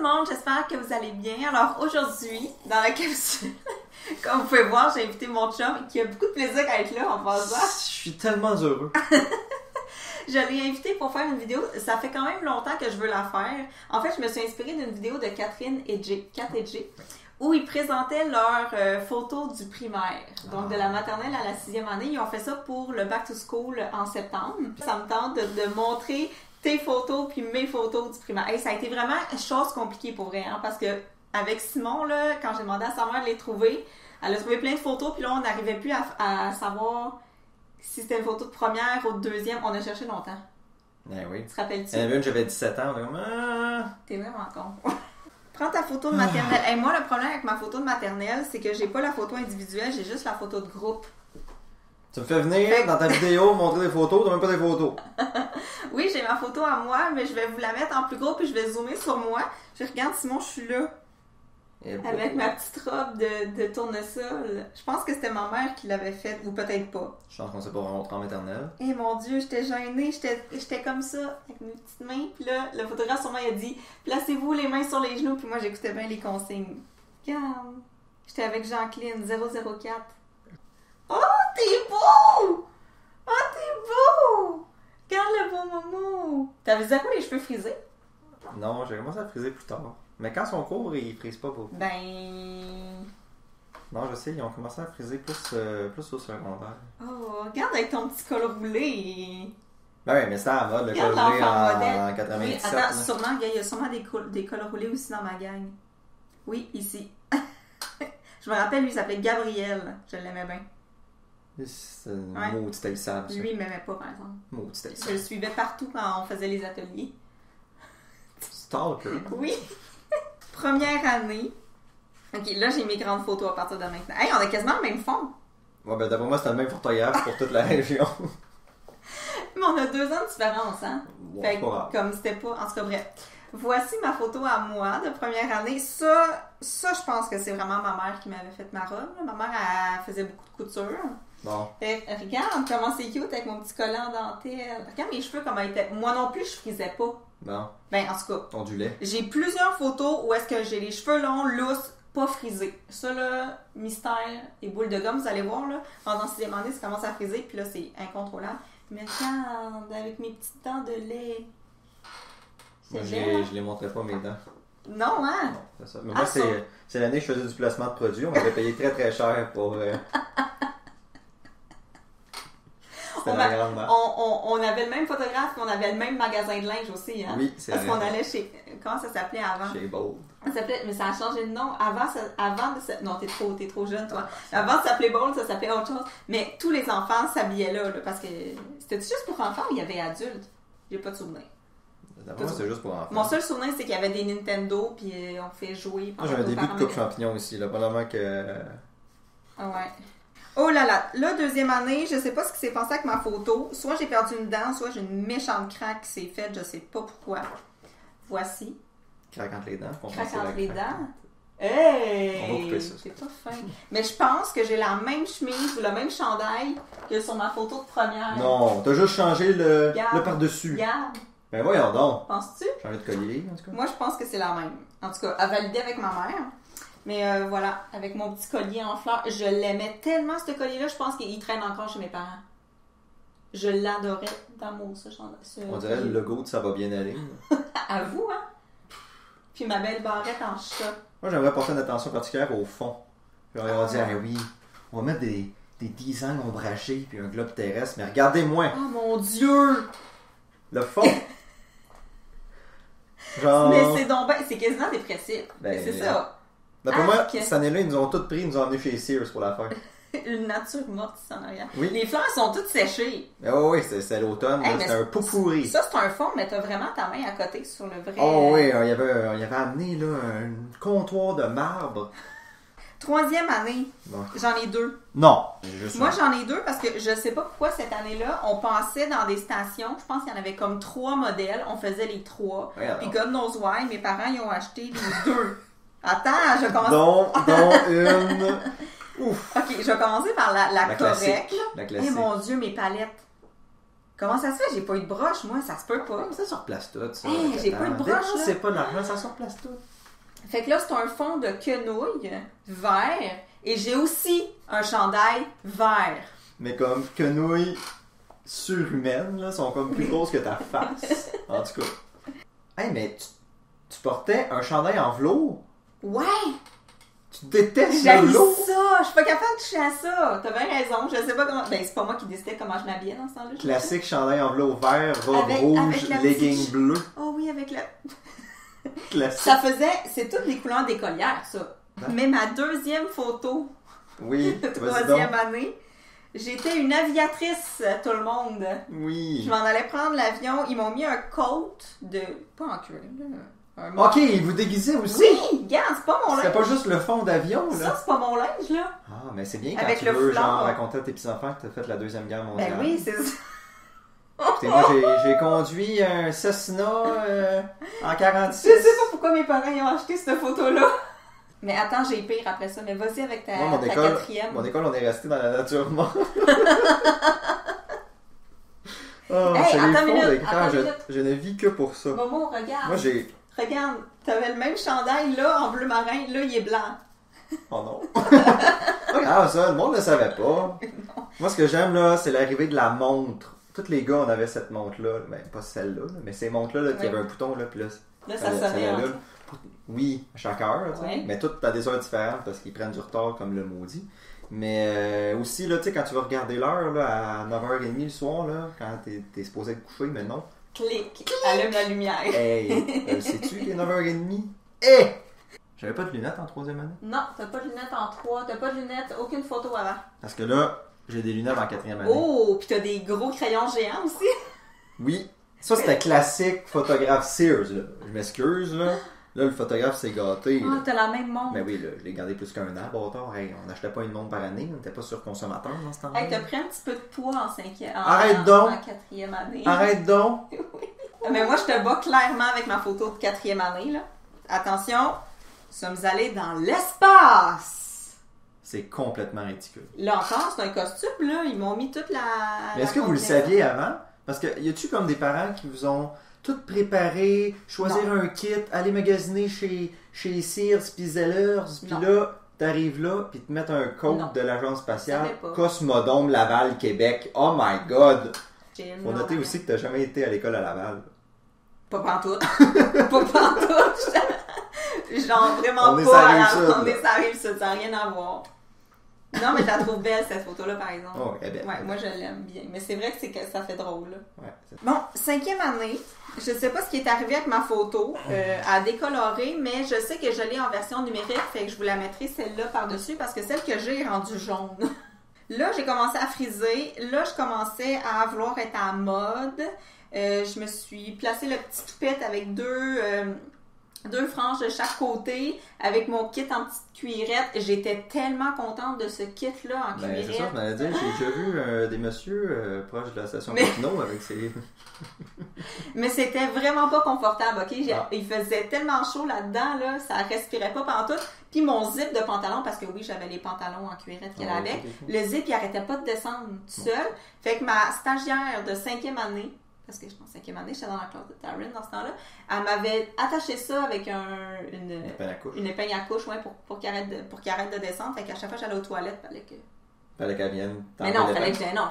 le monde, j'espère que vous allez bien. Alors aujourd'hui, dans la capsule, comme vous pouvez voir, j'ai invité mon chum qui a beaucoup de plaisir à être là en passant. Je suis tellement heureux. Je l'ai invité pour faire une vidéo. Ça fait quand même longtemps que je veux la faire. En fait, je me suis inspirée d'une vidéo de Catherine et Jay, Kat et Jay, où ils présentaient leurs photos du primaire. Donc, de la maternelle à la 6e année. Ils ont fait ça pour le Back to School en septembre. Ça me tente de montrer tes photos puis mes photos du primaire. Hey, ça a été vraiment chose compliquée pour vrai, hein, parce que avec Simon, là, quand j'ai demandé à sa mère de les trouver, elle a trouvé plein de photos, puis là, on n'arrivait plus à savoir si c'était une photo de première ou de deuxième. On a cherché longtemps. Ben oui. Tu te rappelles-tu? Il y en avait une, j'avais 17 ans, on était comme... T'es vraiment con. Prends ta photo de maternelle. Hey, moi, le problème avec ma photo de maternelle, c'est que j'ai pas la photo individuelle, j'ai juste la photo de groupe. Tu me fais venir dans ta vidéo montrer des photos, t'as même pas des photos. Oui, j'ai ma photo à moi, mais je vais vous la mettre en plus gros puis je vais zoomer sur moi. Je regarde Simon, je suis là. Avec ma petite robe de tournesol. Je pense que c'était ma mère qui l'avait faite, ou peut-être pas. Je pense qu'on s'est pas rencontrés en maternelle. Eh mon Dieu, j'étais gênée, j'étais comme ça, avec mes petites mains. Puis là, le photographe sur moi, il a dit « Placez-vous les mains sur les genoux », puis moi, j'écoutais bien les consignes. Regarde, j'étais avec Jacqueline, 004. Oh, t'es beau! Oh, t'es beau! Regarde le beau momo! T'avais dit à quoi les cheveux frisés? Non, j'ai commencé à friser plus tard. Mais quand ils sont courts, ils frisent pas beaucoup. Ben... Non, je sais, ils ont commencé à friser plus au secondaire. Oh, regarde avec ton petit col roulé. Ben oui, mais c'était à la mode, le col Regarde roulé l'enfant modèle. en 97. Oui, attends, sûrement, il y a sûrement des cols roulés aussi dans ma gang. Oui, ici. Je me rappelle, lui, il s'appelait Gabriel. Je l'aimais bien. C'est un maudit haïssable, ça. Lui, il m'aimait pas, par exemple. Maudit Je haïssable. le suivais partout quand on faisait les ateliers. Stalker. Oui. Première année. Ok, là, j'ai mes grandes photos à partir de maintenant. Hey, on a quasiment le même fond. Ouais, ben d'après moi, c'était le même photographe pour toute la région. Mais on a 2 ans de différence, hein? Ouais, Fait que, pas grave. comme c'était pas... En tout cas, bref. Voici ma photo à moi de première année. Ça, je pense que c'est vraiment ma mère qui m'avait fait ma robe. Là. Ma mère, elle faisait beaucoup de couture. Bon. Fait que, regarde comment c'est cute avec mon petit collant en dentelle. Regarde mes cheveux comment ils étaient. Moi non plus, je frisais pas. Bon. Ben, en tout cas, Ondulé. j'ai plusieurs photos où est-ce que j'ai les cheveux longs, lousses, pas frisés. Ça, là, mystère et boule de gomme, vous allez voir, là, pendant 6e année, ça commence à friser, puis là, c'est incontrôlable. Mais regarde, avec mes petites dents de lait. Moi, C'est belle, je les montrais pas, mes dents. Non, hein? Non, c'est ça. Mais moi, c'est l'année que je faisais du placement de produits. On m'avait payé très très cher pour... C'était la grande mère. On avait le même photographe, puis on avait le même magasin de linge aussi, hein? Oui, c'est Parce vrai. qu'on allait chez... Comment ça s'appelait avant? Chez Bold. Ça s'appelait... Mais ça a changé de nom. Non, t'es trop jeune, toi. Avant, ça s'appelait Bold, ça s'appelait autre chose. Mais tous les enfants s'habillaient là, parce que... C'était juste pour enfants ou il y avait adultes? J'ai pas de souvenir. D'après moi, c'est juste pour enfants. Mon seul souvenir, c'est qu'il y avait des Nintendo, puis on fait jouer. Moi, j'avais des buts de coupe champignon ici, là. Probablement que... Ah ouais. Oh là là. Là, 2e année, je sais pas ce qui s'est passé avec ma photo. Soit j'ai perdu une dent, soit j'ai une méchante craque qui s'est faite, je sais pas pourquoi. Voici. Craque entre les dents. Craque entre les dents. On va couper Hey! ça. C'est pas fin. Mais je pense que j'ai la même chemise ou le même chandail que sur ma photo de première. Non, t'as juste changé le par-dessus. Regarde. Ben voyons donc. Penses-tu? Changé de collier, en tout cas. Moi, je pense que c'est la même. En tout cas, à valider avec ma mère. Mais voilà, avec mon petit collier en fleurs. Je l'aimais tellement, ce collier-là. Je pense qu'il traîne encore chez mes parents. Je l'adorais d'amour, ce chandail. On dirait le logo de Ça va bien aller. À vous, hein? Puis ma belle barrette en chat. Moi, j'aimerais porter une attention particulière au fond. Puis on va dire, ah oui, on va mettre des designs ombragés puis un globe terrestre, mais regardez-moi, Oh mon Dieu! le fond. Genre... Mais c'est donc ben, c'est quasiment dépressif. Ben, c'est ça. D'après moi, Arc. cette année-là, ils nous ont tous pris, ils nous ont emmenés chez Sears pour la faire. Une nature morte ici en arrière. Oui. Les fleurs sont toutes séchées. Oh oui, c'est l'automne, Hey, là, mais c'était un pot pourri. Ça, c'est un fond, mais t'as vraiment ta main à côté sur le vrai. Oh oui, il y avait amené là, un comptoir de marbre. 3e année, Bon. j'en ai 2. Non, j'ai juste Moi, un. j'en ai 2 parce que je sais pas pourquoi cette année-là, on passait dans des stations. Je pense qu'il y en avait comme 3 modèles. On faisait les 3. Ouais, alors. Puis God knows why, mes parents, ils ont acheté les 2. Attends, je commence... Dont une... Ouf! Ok, je vais commencer par la correcte. classique. La Eh classique. mon Dieu, mes palettes. Comment ça se fait? J'ai pas eu de broche, moi, ça se peut pas. Ça se replace tout, ça. Hey, j'ai pas eu de broche, là. C'est pas de l'argent, ça se replace tout. Fait que là, c'est un fond de quenouille vert et j'ai aussi un chandail vert. Mais comme quenouilles surhumaines, là, sont comme plus grosses que ta face. En tout cas. Hey, mais tu portais un chandail en velours? Ouais! Tu détestes J'aime le velours? ça! Je suis pas capable de toucher à ça! T'as bien raison, je sais pas comment... Ben, c'est pas moi qui décidais comment je m'habillais dans ce temps-là. Classique chandail en velours vert, robe Avec rouge, la legging petite- bleu. Oh oui, avec la... Classique. Ça faisait... C'est toutes les couleurs d'écolière, ça. Hein? Mais ma deuxième photo, Oui, de vas-y troisième donc. année, j'étais une aviatrice, tout le monde. Oui. Je m'en allais prendre l'avion, ils m'ont mis un coat de... Pas en cuir, là. Un Ok, il vous déguisait aussi? Oui! Regarde, c'est pas mon linge. C'était pas juste le fond d'avion, là? Ça, c'est pas mon linge, là. Ah, mais c'est bien quand Avec tu le veux, foulard. genre, raconter à tes petits-enfants que t'as fait la Deuxième Guerre mondiale. Ben oui, c'est ça. Écoutez, moi, j'ai conduit un Cessna en 46. Je sais pas pourquoi mes parents ils ont acheté cette photo-là. Mais attends, j'ai pire après ça. Mais vas-y avec ta, Moi, ta quatrième. mon école, on est resté dans la nature morte. Oh, Hey, c'est les attends fonds une minute, d'écran, attends une minute. je ne vis que pour ça. Momo, regarde. Moi, j'ai... Regarde, t'avais le même chandail là, en bleu marin. Là, il est blanc. Oh non. Ah, ça, le monde ne savait pas. Moi, ce que j'aime, là, c'est l'arrivée de la montre. Tous les gars, on avait cette montre-là. Ben, pas celle-là, là, mais ces montres-là, là, qui Ouais. avaient un bouton, là, puis là, Là, ça sonnait. l'allume. Hein. Oui, à chaque heure, tu sais. Ouais. Mais toutes à des heures différentes parce qu'ils prennent du retard comme le maudit. Mais aussi, là, tu sais, quand tu vas regarder l'heure là, à 9h30 le soir, là, quand t'es supposé te coucher, mais non. Clic. Allume la lumière. Hey, sais-tu qu'il est 9h30? Hey! J'avais pas de lunettes en troisième année. Non, t'as pas de lunettes en 3. T'as pas de lunettes, aucune photo avant. Parce que là, j'ai des lunettes en quatrième année. Oh, pis t'as des gros crayons géants aussi. Oui. Ça, c'était classique photographe Sears, là. Je m'excuse, là. Là, le photographe s'est gâté. Ah, Là. t'as la même montre. Mais oui, là, je l'ai gardé plus qu'un an, bâtard. Hey, on n'achetait pas une montre par année, on n'était pas surconsommateur dans ce temps-là. Hey, t'as pris un petit peu de poids en cinquième. Arrête donc. En quatrième année. Arrête donc! Mais moi, je te bats clairement avec ma photo de quatrième année, là. Attention, nous sommes allés dans l'espace. C'est complètement ridicule. Là encore, c'est un costume, là. Ils m'ont mis toute la... Mais est-ce que vous le saviez avant? Parce que y a-tu comme des parents qui vous ont tout préparé, choisir un kit, aller magasiner chez Sears puis Zellers, puis Non. là, t'arrives là, puis te mettre un code Non. de l'agence Je spatiale savais pas. Cosmodome Laval, Québec. Oh my God! J'ai Faut noter aussi que t'as jamais été à l'école à Laval. Pas pantoute. Pas pantoute. Genre vraiment On est pas sur la à la... Rive-Sud, On là. est sur la Rive-Sud, ça n'a rien à voir. Non, mais je la trouve belle, cette photo-là, par exemple. Oh, elle est belle. Ouais, moi, je l'aime bien. Mais c'est vrai que ça fait drôle, là. Ouais, c'est- Bon, cinquième année, je sais pas ce qui est arrivé avec ma photo à décolorer, mais je sais que je l'ai en version numérique, fait que je vous la mettrai celle-là par-dessus parce que celle que j'ai est rendue jaune. Là, j'ai commencé à friser. Là, je commençais à vouloir être à mode. Je me suis placé le petit toupette avec deux franges de chaque côté, avec mon kit en petite cuirette. J'étais tellement contente de ce kit-là en Ben, cuirette. c'est ça, je m'allais dire. J'ai déjà vu des messieurs proches de la station Mais- Papineau avec ces... Mais c'était vraiment pas confortable, ok? Ah. Il faisait tellement chaud là-dedans, là, ça respirait pas pantoute. Puis mon zip de pantalon, parce que oui, j'avais les pantalons en cuirette qu'elle Ah, avait, ok, ok. le zip, il arrêtait pas de descendre tout seul. Fait que ma stagiaire de cinquième année, parce que je pense cinquième année, j'étais dans la classe de Taryn dans ce temps-là, elle m'avait attaché ça avec une peine à couche. épingle à couche, ouais, pour qu'il arrête de descendre. Fait qu'à chaque fois que j'allais aux toilettes, fallait que... Fallait qu'elle vienne. Mais non, t'enlever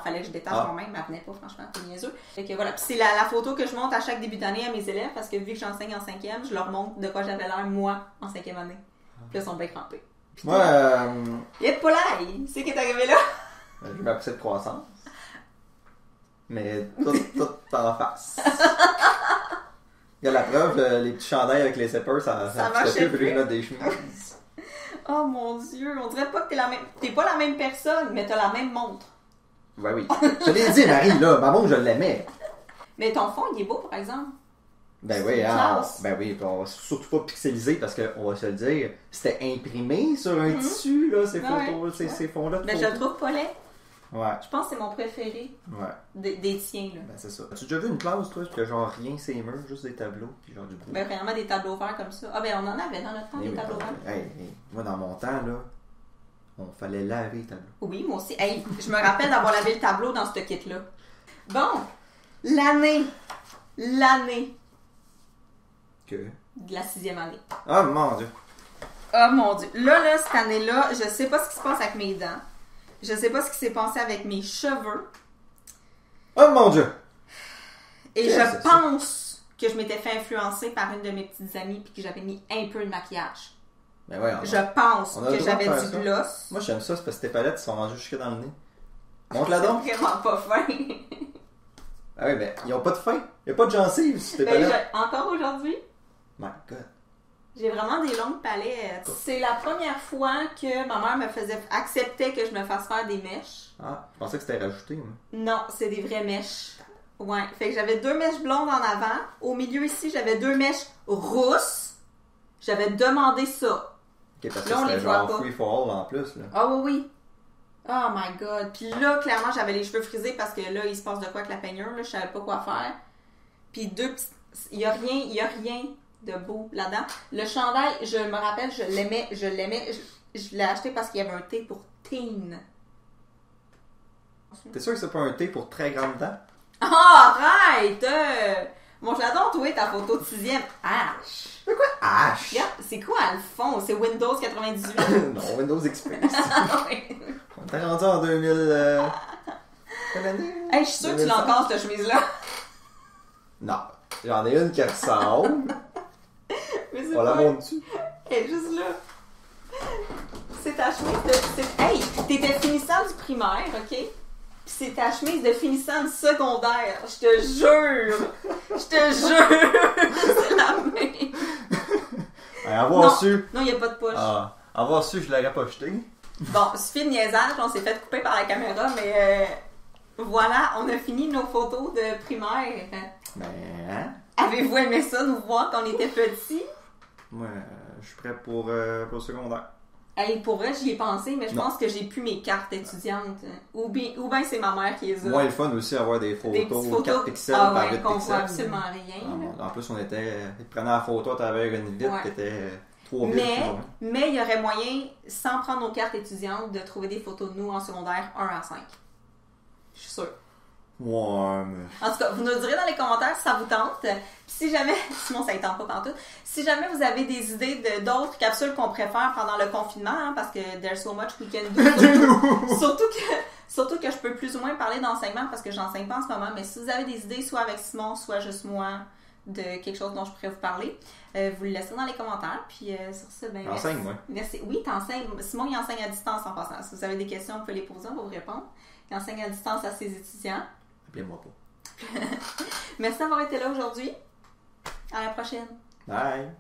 fallait que je détache Ah. moi-même, elle venait pas, franchement, c'est niaiseux. Fait que voilà, puis c'est la photo que je montre à chaque début d'année à mes élèves, parce que vu que j'enseigne en cinquième, je leur montre de quoi j'avais l'air, moi, en cinquième année. Puis là, ils sont bien crampés. Puis Moi, et pas là, c'est qui est arrivé là? je m'appelais de croissance. Mais tout en face. Il y a la preuve, les petits chandails avec les zippers, ça Ça marche marchait plus, puis je plus. mettre des chemises. Oh mon Dieu, on dirait pas que t'es pas la même personne, mais t'as la même montre. Ouais, oui. Je l'ai dit, Marie, là, ma montre, je l'aimais. Mais ton fond, il est beau, par exemple. Ben C'est oui, une hein, classe. ben oui, puis on va surtout pas pixeliser parce qu'on va se le dire, c'était imprimé sur un tissu, là, ces Ouais, photos, ouais. ces fonds-là. de Mais je le photos. trouve pas laid. Ouais, Je pense que c'est mon préféré ouais, des tiens, là. ben c'est ça. As-tu déjà vu une classe, toi, que genre rien, c'est les murs, juste des tableaux, puis genre du bruit? Ben, vraiment des tableaux verts comme ça. Ah, ben, on en avait dans notre temps, Eh des oui, tableaux verts. moi, dans mon temps, là, on fallait laver les tableaux. Oui, moi aussi. Hey, je me rappelle d'avoir lavé le tableau dans ce kit-là. Bon, L'année Que? de la 6e année. Ah, mon Dieu. Oh mon Dieu. Là, cette année-là, je sais pas ce qui se passe avec mes dents. Je sais pas ce qui s'est passé avec mes cheveux. Oh, mon Dieu. Et Qu'est-ce que je c'est pense que je m'étais fait influencer par une de mes petites amies puis que j'avais mis un peu de maquillage. Ben ouais, Je pense on a le que droit de j'avais faire du ça. gloss. Moi, j'aime ça, c'est parce que tes palettes sont rendues jusque dans le nez. Montre-la donc. C'est vraiment pas fin. Ah oui, mais ils ont pas de fin. Il y a pas de gencives sur tes Ben, palettes. encore aujourd'hui, My God. j'ai vraiment des longues palettes. C'est la première fois que ma mère acceptait que je me fasse faire des mèches. Ah, je pensais que c'était rajouté, moi. Non, c'est des vraies mèches. Ouais. Fait que j'avais 2 mèches blondes en avant. Au milieu ici, j'avais 2 mèches rousses. J'avais demandé ça. Ok, parce que Là, on les c'était voit genre pas. free for all en plus, là. Ah oui, oui. Oh my god. Puis là, clairement, j'avais les cheveux frisés parce que là, il se passe de quoi avec la peignure. Là, je savais pas quoi faire. Puis deux petites... Il y a rien de beau là-dedans. Le chandail, je me rappelle, je l'aimais. Je l'ai acheté parce qu'il y avait un thé pour teen. T'es sûr que c'est pas un thé pour très grande dents? Ah, arrête! Montre-la donc, toi, ta photo de 6e. H. C'est quoi? H! Regarde, c'est quoi le fond? C'est Windows 98. Non, Windows XP. Ouais. On t'a rendu en 2000... Quelle année? Hey, je suis sûre que tu 2005? l'encases, cette chemise-là. Non. J'en ai une qui ressemble. Mais c'est On la pas- monte-tu? Elle est juste là. C'est ta chemise de... Hey, t'étais finissant du primaire, OK? Puis c'est ta chemise de finissant du secondaire. Je te jure. C'est la même. Avoir Non. su... Non, il n'y a pas de poche. Ah, avoir su, je l'aurais pas jeté. Bon, suffit de niaisage. On s'est fait couper par la caméra, mais voilà, on a fini nos photos de primaire. Mais, hein? Avez-vous aimé ça, nous voir quand on était petits? Moi, je suis prêt pour le secondaire. Hey, pour vrai, j'y ai pensé, mais je Non. pense que j'ai plus mes cartes étudiantes. Ou bien c'est ma mère qui les a. Moi, le fun aussi, avoir des Des photos, petites 4 pixels ah par ouais, 8 qu'on pixels. voit absolument rien. là. En plus, on était... Ils prenaient la photo à travers une vitre Ouais. qui était 3 vitres. Mais il y aurait moyen, sans prendre nos cartes étudiantes, de trouver des photos de nous en secondaire 1 à 5. Je suis sûre. Ouais, mais... En tout cas, vous nous direz dans les commentaires si ça vous tente. Puis si jamais, sinon ça ne tente pas pantoute, si jamais vous avez des idées d'autres capsules qu'on préfère pendant le confinement, hein, parce que there's so much we can do. Surtout que je peux plus ou moins parler d'enseignement parce que j'enseigne pas en ce moment, mais si vous avez des idées, soit avec Simon, soit juste moi, de quelque chose dont je pourrais vous parler, vous le laissez dans les commentaires. Puis sur ce, ben J'enseigne, merci. moi. Merci. Oui, t'enseignes. Simon, il enseigne à distance en passant. Si vous avez des questions, vous pouvez les poser, on va vous répondre. Il enseigne à distance à ses étudiants. Appelez-moi pas. Merci d'avoir été là aujourd'hui. À la prochaine. Bye!